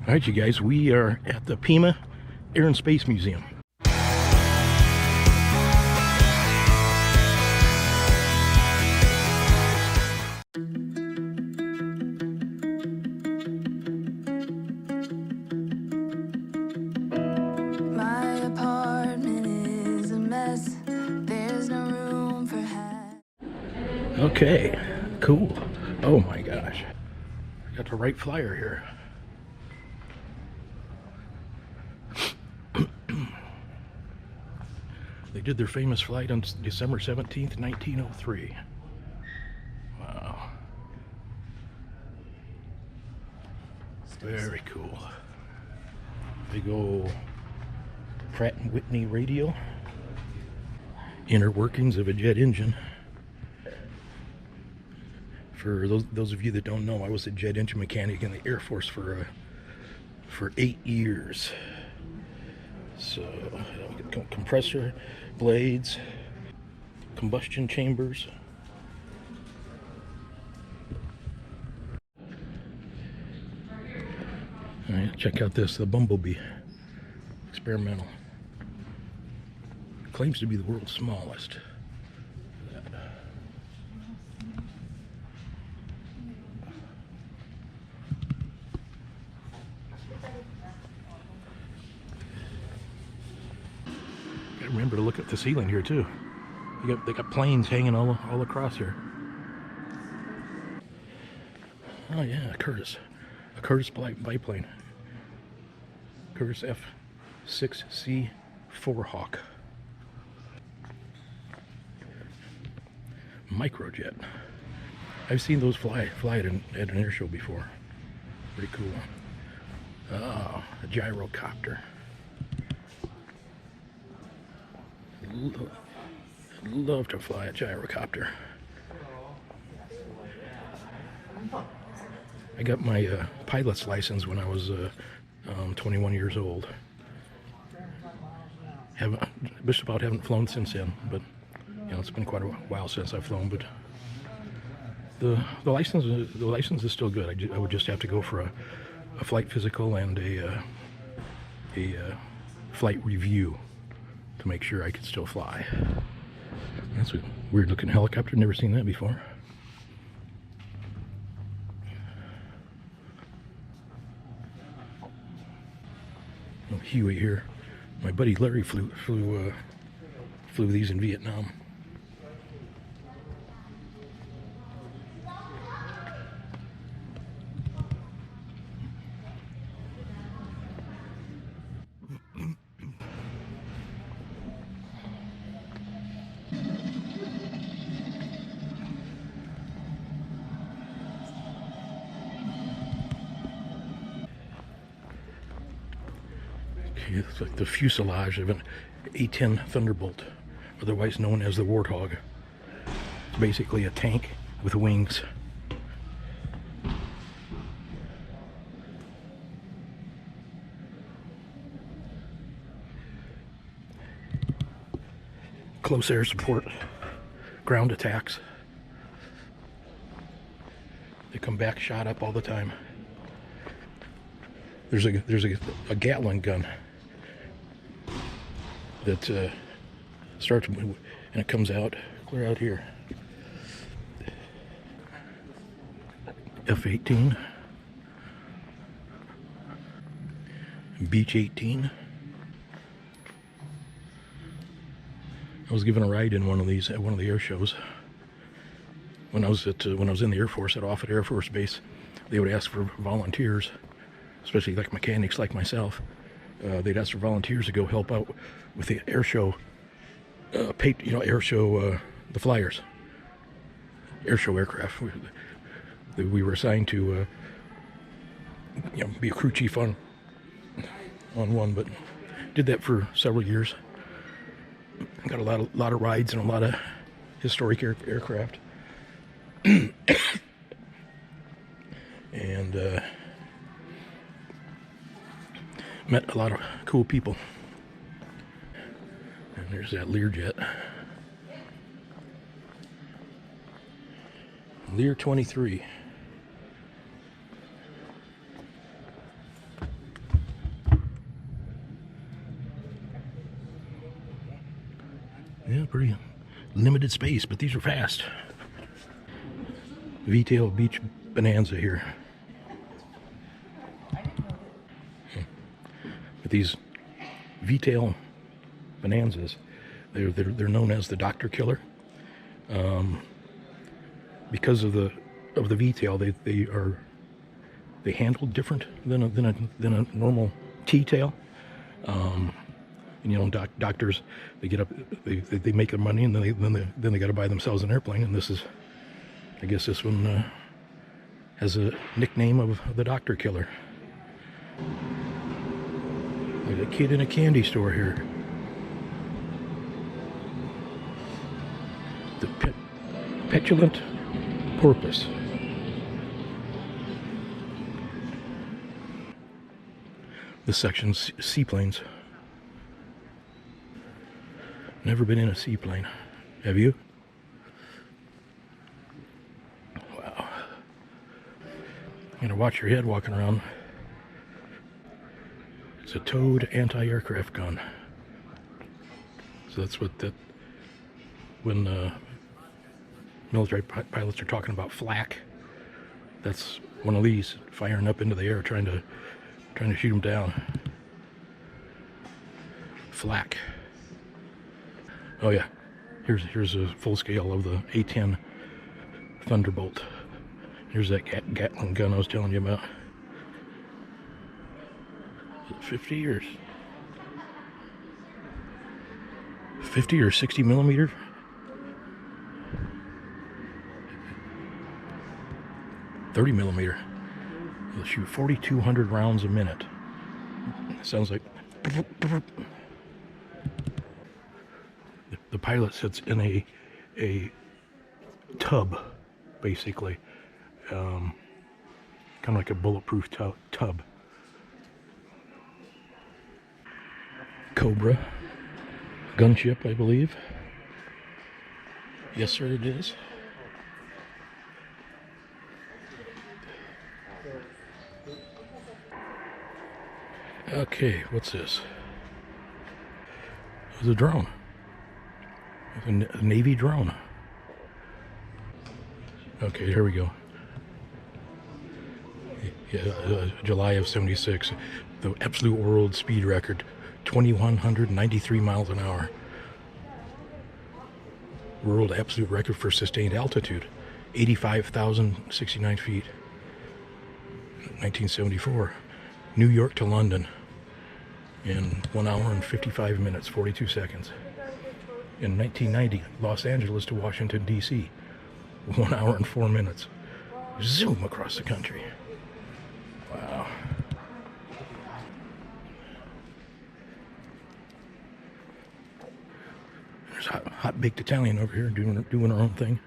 All right, you guys, we are at the Pima Air and Space Museum. My apartment is a mess. There's no room for hat. Okay, cool. Oh my gosh. I got the right flyer here. They did their famous flight on December 17th, 1903. Wow. Very cool. Big old Pratt & Whitney radio. Inner workings of a jet engine. For those of you that don't know, I was a jet engine mechanic in the Air Force for 8 years. So, compressor blades, combustion chambers. All right, check out this, the Bumblebee experimental. Claims to be the world's smallest. Gotta remember to look at the ceiling here too. They got planes hanging all across here. Oh yeah, a Curtiss biplane. Curtiss F-6C 4Hawk. Microjet. I've seen those fly at an air show before. Pretty cool. Oh, a gyrocopter. Love to fly a gyrocopter. I got my pilot's license when I was 21 years old. Just about haven't flown since then, but you know, it's been quite a while since I've flown. But the license is still good. I would just have to go for a flight physical and a flight review to make sure I could still fly. That's a weird looking helicopter. Never seen that before. Oh, Huey here. My buddy Larry flew these in Vietnam. It's like the fuselage of an A-10 Thunderbolt, otherwise known as the Warthog. It's basically a tank with wings. Close air support, ground attacks. They come back shot up all the time. There's a Gatling gun that starts and it comes out clear out here. F-18, Beach 18. I was given a ride in one of these at one of the air shows. When I was in the Air Force at Offutt Air Force Base, they would ask for volunteers, especially like mechanics like myself. They'd ask for volunteers to go help out with the air show, air show, the flyers, air show aircraft. We were assigned to, be a crew chief on one, but did that for several years. Got a lot of rides and a lot of historic aircraft, and met a lot of cool people. And there's that Learjet. Lear 23. Yeah, pretty limited space, but these are fast. V-tail Beach Bonanza here. But these V-tail Bonanzas, they're known as the Doctor Killer. Because of the V-tail, they handle different than a normal T-tail. And you know, doctors, they get up, they make their money, and then they got to buy themselves an airplane. And this is, I guess this one has a nickname of the Doctor Killer. Like a kid in a candy store here. The petulant porpoise. This section's seaplanes. Never been in a seaplane. Have you? Wow. You gotta watch your head walking around. It's a towed anti-aircraft gun. So that's what that, when military pilots are talking about flak, that's one of these firing up into the air, trying to shoot them down. Flak. Oh yeah, here's a full scale of the A-10 Thunderbolt. Here's that Gatling gun I was telling you about. 50 years. 50 or 60 millimeter. .30 millimeter. They'll shoot 4,200 rounds a minute. Sounds like. The pilot sits in a tub, basically, kind of like a bulletproof tub. Cobra gunship, I believe. Yes, sir, it is. Okay, what's this? It's a drone. It's a Navy drone. Okay, here we go. Yeah, July of '76. The absolute world speed record, 2,193 miles an hour. World absolute record for sustained altitude, 85,069 feet. 1974. New York to London in 1 hour and 55 minutes, 42 seconds. In 1990, Los Angeles to Washington, D.C., 1 hour and 4 minutes. Zoom across the country. Wow. There's hot baked Italian over here doing her own thing.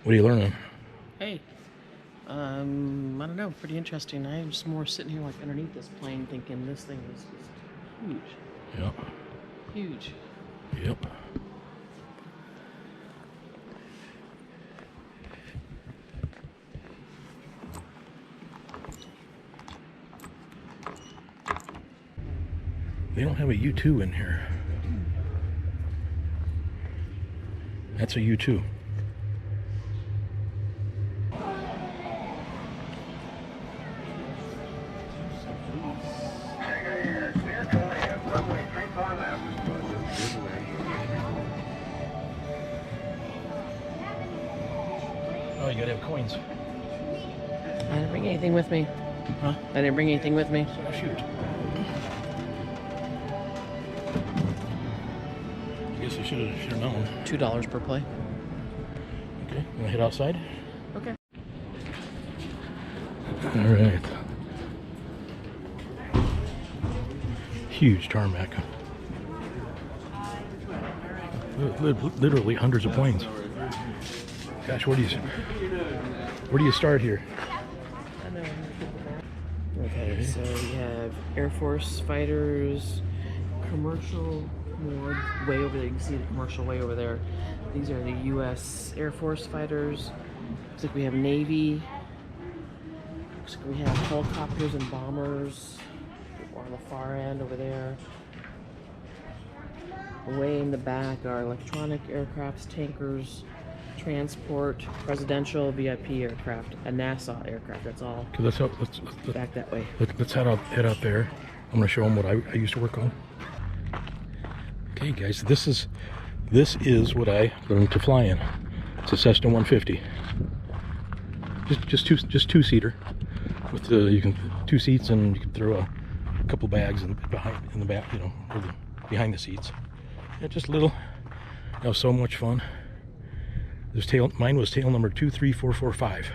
What are you learning? Hey, I don't know, pretty interesting. I'm just more sitting here like underneath this plane thinking this thing is just huge. Yep. Huge. Yep. They don't have a U-2 in here. That's a U-2. Oh, you gotta have coins. I didn't bring anything with me. Huh? I didn't bring anything with me. Oh, shoot. I guess I should have known. $2 per play. Okay, you wanna head outside? Okay. All right. Huge tarmac. Literally hundreds of planes. Gosh, where do you start here? Okay, so you have Air Force fighters, commercial, way over there. You can see the commercial way over there. These are the U.S. Air Force fighters. Looks like we have Navy. Looks like we have helicopters and bombers. Or on the far end over there. Way in the back are electronic aircrafts, tankers, transport, presidential, VIP aircraft, a NASA aircraft. That's all. Okay, let's Back that way. let's head out there. I'm gonna show them what I used to work on. Okay, guys, this is what I learned to fly in. It's a Cessna 150. Just two-seater with you can 2 seats, and you can throw a couple bags in the back, you know, or behind the seats. Yeah, just little. That was so much fun. Mine was tail number 23445.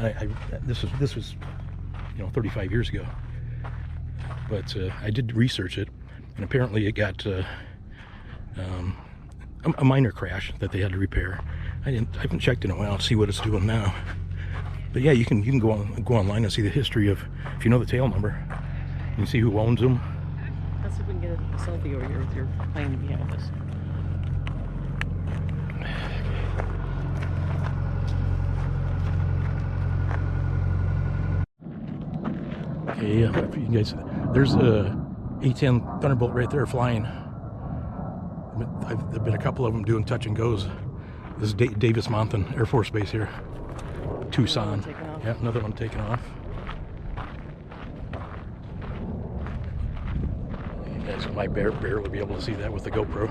And this was, you know, 35 years ago. But I did research it, and apparently it got a minor crash that they had to repair. I haven't checked in a while to see what it's doing now. But yeah, you can go online and see the history of, if you know the tail number, you can see who owns them. Let's see if we can get a selfie over here with your plane behind us. Okay, for you guys, there's a A-10 Thunderbolt right there flying. There've been a couple of them doing touch and goes. This is Davis Monthan Air Force Base here, Tucson. Yeah, another one taking off. You guys might barely be able to see that with the GoPro.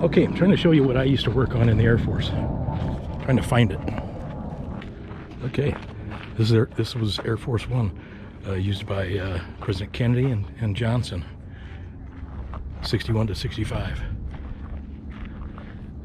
Okay, I'm trying to show you what I used to work on in the Air Force. Trying to find it. Okay, this was Air Force One, used by President Kennedy and Johnson, 61 to 65.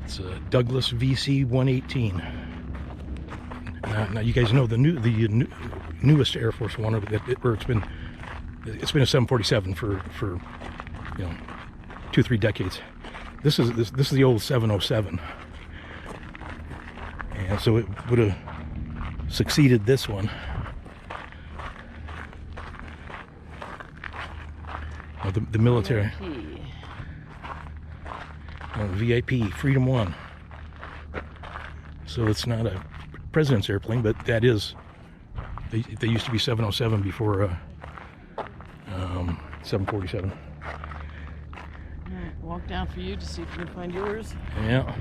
It's a Douglas VC-118. Now you guys know the newest Air Force One, where it's been a 747 for you know 2-3 decades. This is the old 707, and so it would have succeeded this one. The military. VIP, Freedom One. So it's not a president's airplane, but that is. They used to be 707 before 747. Walk down for you to see if you can find yours. Yeah.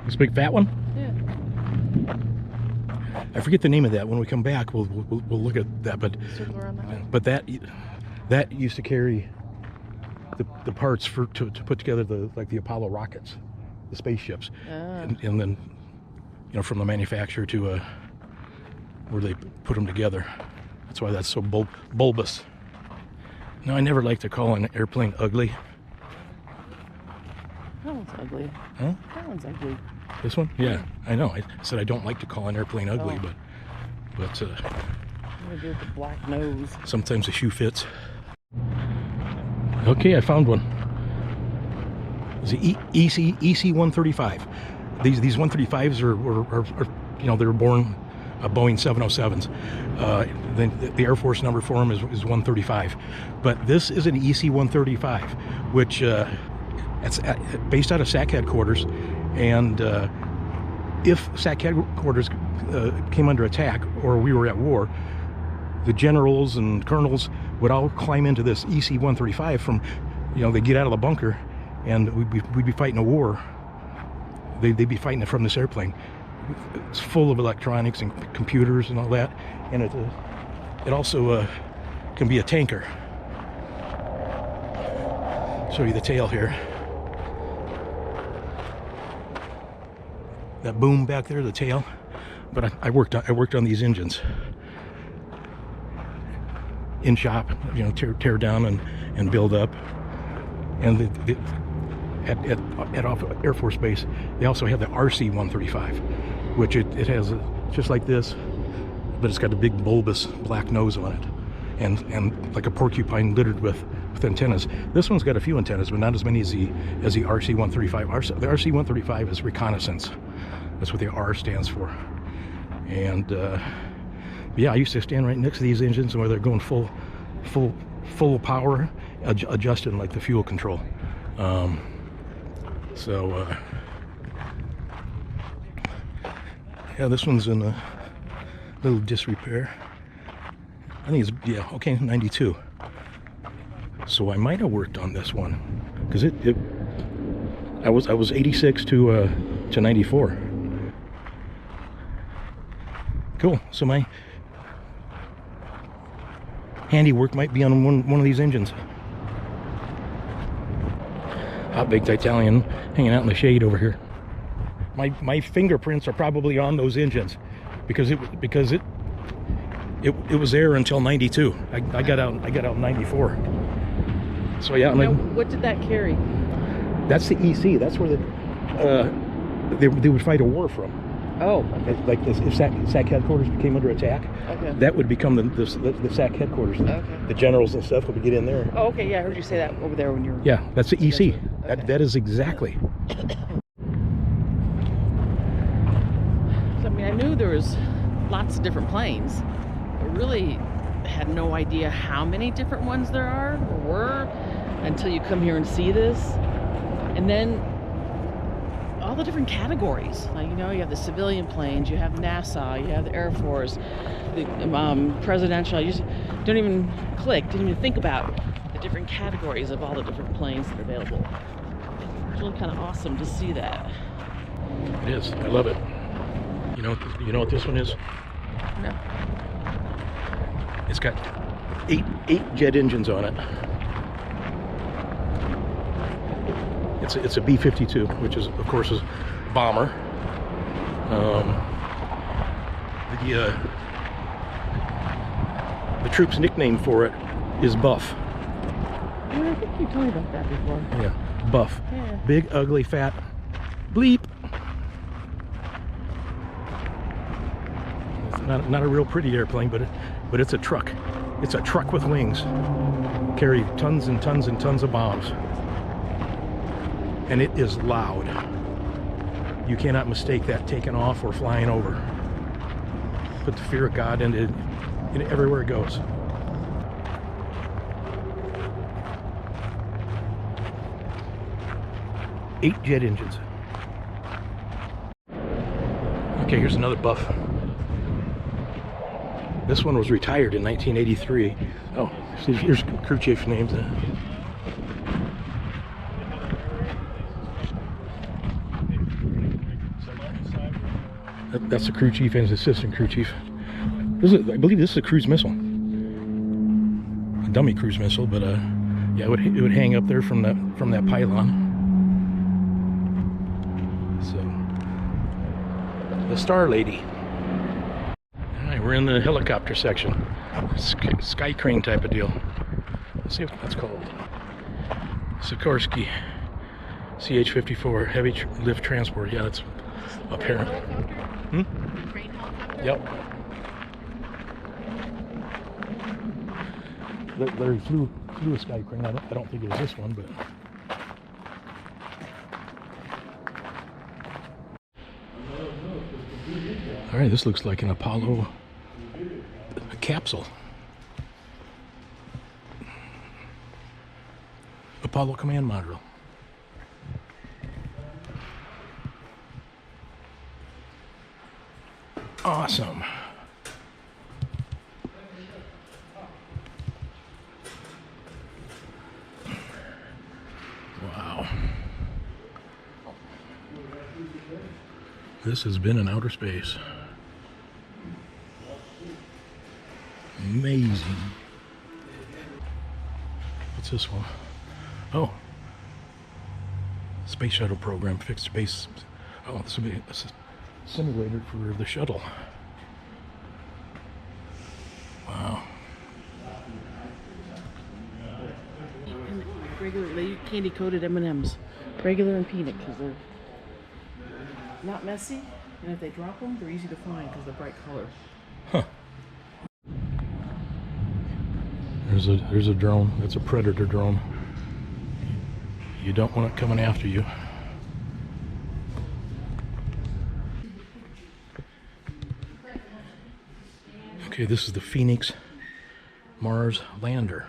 This big fat one? Yeah. I forget the name of that. When we come back, we'll look at that. But Circle around that way. but that used to carry the parts to put together the Apollo rockets, the spaceships, and then, you know, from the manufacturer to where they put them together. That's why that's so bulbous. Now, I never like to call an airplane ugly. That one's ugly. Huh? That one's ugly. This one? Yeah, I know. I said I don't like to call an airplane ugly, Oh. but What do we do with the black nose? sometimes the shoe fits. Okay, I found one. It's the EC-135. These 135s are you know, they were born Boeing 707s. The Air Force number for them is 135. But this is an EC-135, which it's based out of SAC headquarters. And if SAC headquarters came under attack, or we were at war, the generals and colonels would all climb into this EC-135 from, you know, they get out of the bunker, and we'd be fighting a war. They'd be fighting it from this airplane. It's full of electronics and computers and all that, and it also can be a tanker. Show you the tail here. That boom back there, the tail. But I worked on these engines in shop, you know, tear down and build up. And at off Air Force Base, they also have the RC-135, which it has just like this, but it's got a big bulbous black nose on it, and like a porcupine littered with antennas. This one's got a few antennas, but not as many as the RC-135. The RC-135 is reconnaissance. That's what the R stands for. And yeah, I used to stand right next to these engines where they're going full power, adjusting like the fuel control. Yeah, this one's in a little disrepair. I think it's, yeah, okay, 92. So I might have worked on this one, because I was 86 to 94. Cool. So my handiwork might be on one of these engines. Hot baked Italian hanging out in the shade over here. My fingerprints are probably on those engines because it was there until 92. I got out in 94. So yeah, Now, what did that carry? that's the EC. That's where they would fight a war from. Oh, Like this, if SAC headquarters became under attack, okay. that would become the SAC headquarters. Okay. The generals and stuff would get in there. Oh, okay. Yeah, I heard you say that over there when you were. Yeah, that's the EC. Okay. That is exactly. So, I mean, I knew there was lots of different planes, but really had no idea how many different ones there are or were until you come here and see this. And then all the different categories. Like, you know, you have the civilian planes, you have NASA, you have the Air Force, the presidential. You just don't even didn't even think about the different categories of all the different planes that are available. It's really kind of awesome to see that. It is. I love it. You know what this one is? No. It's got eight jet engines on it. It's a B-52, which is, of course, is bomber. The troop's nickname for it is Buff. Yeah, I think you told me about that before. Yeah, Buff. Yeah. Big, ugly, fat bleep. It's not a real pretty airplane, but it's a truck. It's a truck with wings. Carry tons and tons and tons of bombs. And it is loud. You cannot mistake that taking off or flying over. Put the fear of God into everywhere it goes. Eight jet engines. Okay, here's another Buff. This one was retired in 1983. Oh, here's crew chief names. That's the crew chief and his assistant crew chief. I believe this is a cruise missile, a dummy cruise missile, but yeah, it would hang up there from that pylon. So, the Star Lady. All right, we're in the helicopter section, sky crane type of deal. Let's see what that's called. Sikorsky CH-54 heavy lift transport. Yeah, that's apparent. Yep. Larry flew a sky crane. I don't think it was this one, but. All right, this looks like an Apollo capsule. Apollo command module. Awesome. Wow. This has been in outer space. Amazing. What's this one? Oh. Space shuttle program, fixed base. Oh, this will be a simulator for the shuttle. Wow. And regular candy coated M&Ms, regular and peanut, because they're not messy, and if they drop them, they're easy to find because they're bright color. Huh. There's a drone. That's a Predator drone. You don't want it coming after you. Okay, this is the Phoenix Mars lander.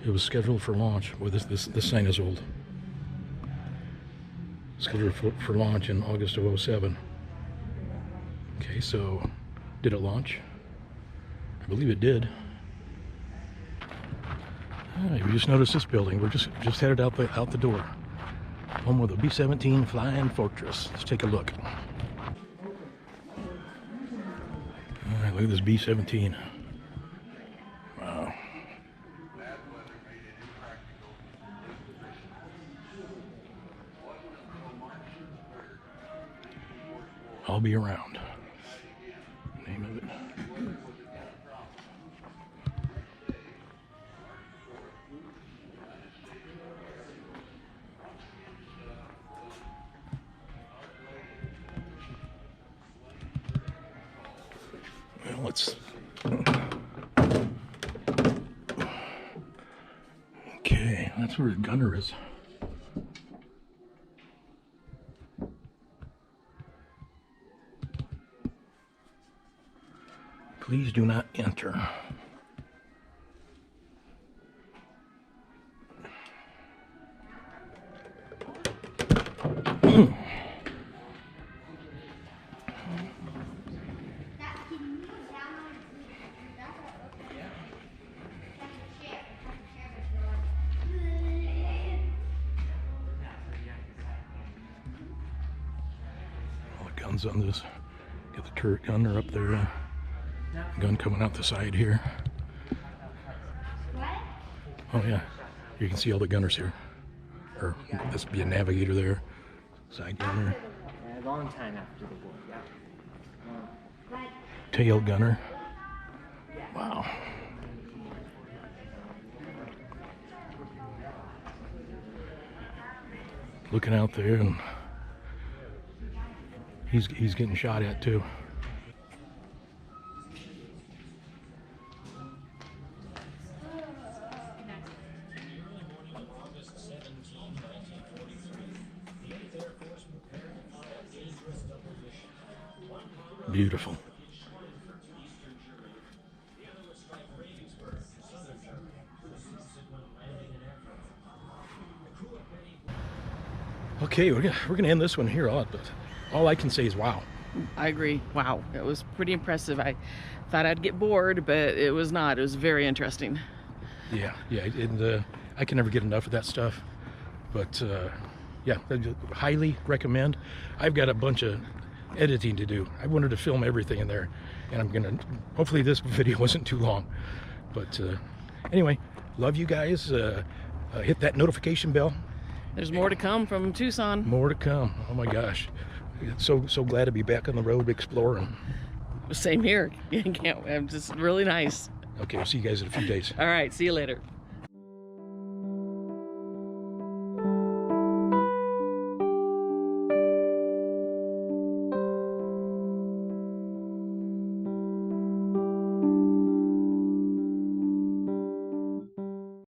It was scheduled for launch. Well, this sign is old. Scheduled for launch in August of '07. Okay, so did it launch? I believe it did. We just noticed this building. We're just headed out the door. Home of the B-17 Flying Fortress. Let's take a look. All right, look at this B-17. Wow. I'll be around. Name of it. Well, let's. Okay, that's where the gunner is. Please do not enter. All the guns on this. Get the turret gunner up there. Gun coming out the side here. Oh yeah, you can see all the gunners here. Or this would be a navigator there. Side gunner. A long time after the war, yeah. Tail gunner. Wow. Looking out there, and he's getting shot at too. Beautiful. Okay, we're gonna end this one here, but all I can say is wow. I agree. Wow, it was pretty impressive. I thought I'd get bored, but it was not. It was very interesting. Yeah, and I can never get enough of that stuff. But yeah, I highly recommend. I've got a bunch of editing to do. I wanted to film everything in there, and I'm gonna. Hopefully, this video wasn't too long. But anyway, love you guys. Hit that notification bell. There's more to come from Tucson. More to come. Oh my gosh, so glad to be back on the road exploring. Same here. I'm just really nice. Okay, we'll see you guys in a few days. All right, see you later.